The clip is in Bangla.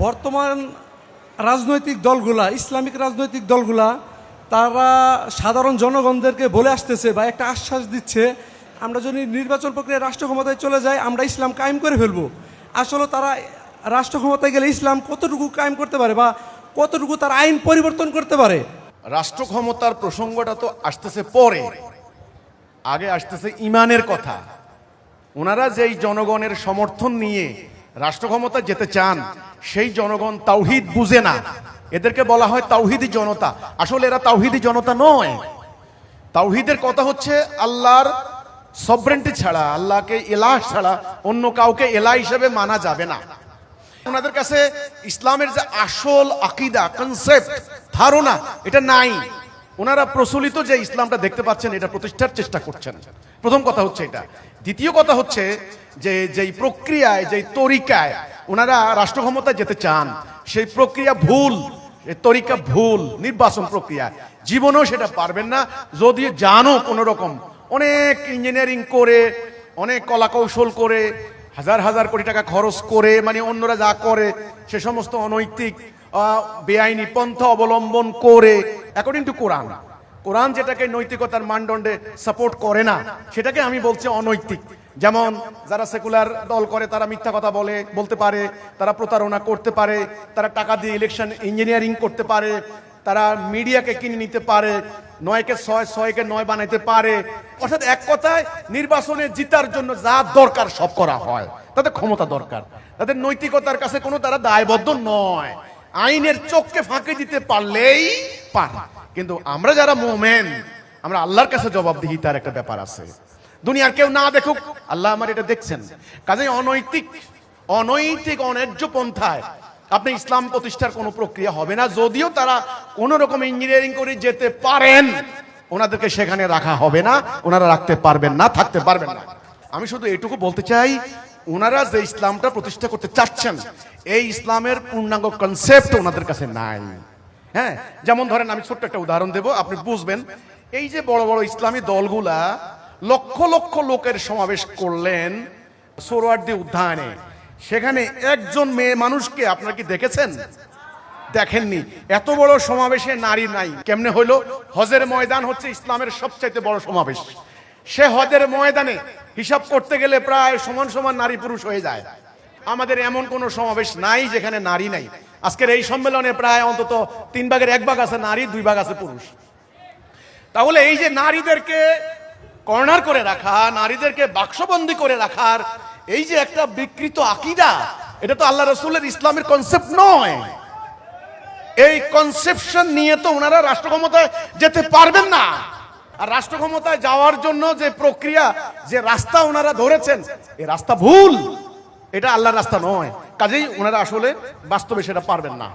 বর্তমান রাজনৈতিক দলগুলা, ইসলামিক রাজনৈতিক দলগুলা, তারা সাধারণ জনগণদেরকে বলে আসতেছে বা একটা আশ্বাস দিচ্ছে, আমরা যদি নির্বাচন প্রক্রিয়ায় রাষ্ট্র ক্ষমতায় চলে যাই আমরা ইসলাম কায়েম করে ফেলবো। আসলে তারা রাষ্ট্র ক্ষমতায় গেলে ইসলাম কতটুকু কায়েম করতে পারে বা কতটুকু তার আইন পরিবর্তন করতে পারে? রাষ্ট্র ক্ষমতার প্রসঙ্গটা তো আসতেছে পরে, আগে আসতেছে ইমানের কথা। ওনারা যেই জনগণের সমর্থন নিয়ে রাষ্ট্র ক্ষমতা যেতে চান, সেই জনগণ তাওহীদ বুঝে না। এদেরকে বলা হয় তাওহীদি জনতা। আসলে এরা তাওহীদি জনতা নয়। তাওহীদের কথা হচ্ছে আল্লাহর সভরেন্টি ছাড়া, আল্লাহকে ইলাহ ছাড়া অন্য কাউকে ইলাহ হিসেবে মানা যাবে না। ওনাদের কাছে ইসলামের যে আসল আকীদা, কনসেপ্ট, ধারণা, এটা নাই। ওনারা প্রচলিত যে ইসলামটা দেখতে পাচ্ছেন, এটা প্রতিষ্ঠার চেষ্টা করছেন। প্রথম কথা হচ্ছে এটা। দ্বিতীয় কথা হচ্ছে যে যেই প্রক্রিয়ায়, যেই তরিকায় ওনারা রাষ্ট্র ক্ষমতায় যেতে চান, সেই প্রক্রিয়া ভুল, এই তরিকা ভুল। নির্বাচন প্রক্রিয়া জীবনেও সেটা পারবেন না। যদি জানো কোনো রকম অনেক ইঞ্জিনিয়ারিং করে, অনেক কলা কৌশল করে, হাজার হাজার কোটি টাকা খরচ করে, মানে অন্যরা যা করে সে সমস্ত অনৈতিক বেআইনি পন্থা অবলম্বন করে, অ্যাকর্ডিং টু কোরআন, কোরআন যেটাকে নৈতিকতার মানদণ্ডে সাপোর্ট করে না, সেটাকে আমি বলছি অনৈতিক। যেমন যারা সেকুলার দল করে, তারা মিথ্যা কথা বলতে পারে, তারা প্রতারণা করতে পারে, তারা টাকা দিয়ে ইলেকশন ইঞ্জিনিয়ারিং করতে পারে, তারা মিডিয়াকে কিনে নিতে পারে, 9কে 6, 6কে 9 বানাইতে পারে। অর্থাৎ এক কথায় নির্বাচনে জিতার জন্য যা দরকার সব করা হয়। তাদের ক্ষমতা দরকার, তাদের নৈতিকতার কাছে কোনো তারা দায়বদ্ধ নয়। আইনের চোখকে ফাঁকি দিতে পারলেই পারে। কিন্তু আমরা যারা মুমিন, আমরা আল্লাহর কাছে জবাবদিহিতার একটা ব্যাপার আছে। দুনিয়ার কেউ না দেখুক, আল্লাহ আমার এটা দেখছেন। কাজেই অনৈতিক অন্যায্য পন্থায় আপনি ইসলাম প্রতিষ্ঠার কোনো প্রক্রিয়া হবে না। যদিও তারা কোনো রকম ইঞ্জিনিয়ারিং করে যেতে পারেন, ওনাদেরকে সেখানে রাখা হবে না, ওনারা রাখতে পারবেন না, থাকতে পারবেন না। আমি শুধু এটুকু বলতে চাই, ওনারা যে ইসলামটা প্রতিষ্ঠা করতে চাচ্ছেন, এই ইসলামের পূর্ণাঙ্গ কনসেপ্ট ওনাদের কাছে নাই। হ্যাঁ, যেমন ধরেন, আমি ছোট্ট একটা উদাহরণ দেব, আপনি বুঝবেন। এই যে বড় বড় ইসলামী দলগুলা লক্ষ লক্ষ লোকের সমাবেশ করলেন সোহরাওয়ার্দী উদ্যানে, সেখানে একজন মেয়ে মানুষকে আপনারা কি দেখেছেন? দেখেননি। এত বড় সমাবেশে নারী নাই কেমনে হইলো? হজের ময়দান হচ্ছে ইসলামের সবচাইতে বড় সমাবেশ। সে হজের ময়দানে হিসাব করতে গেলে প্রায় সমান সমান নারী পুরুষ হয়ে যায়। আমাদের এমন কোন সমাবেশ নাই যেখানে নারী নাই। আজকের এই সম্মেলনে প্রায় অন্তত 3 ভাগের 1 ভাগ আছে নারী, 2 ভাগ আছে পুরুষ। তাহলে এই যে নারীদেরকে কর্নার করে রাখা, নারীদেরকে বাক্সবন্দী করে রাখার এই যে একটা বিকৃত আকীদা, এটা তো আল্লাহ রাসূলের ইসলামের কনসেপ্ট নয়। এই কনসেপশন নিয়ে তো ওনারা রাষ্ট্র ক্ষমতায় যেতে পারবেন না। আর রাষ্ট্র ক্ষমতায় যাওয়ার জন্য যে প্রক্রিয়া, যে রাস্তা ওনারা ধরেছেন, এই রাস্তা ভুল, এটা আল্লাহর রাস্তা নয়। কাজেই ওনারা আসলে বাস্তবে সেটা পারবেন না।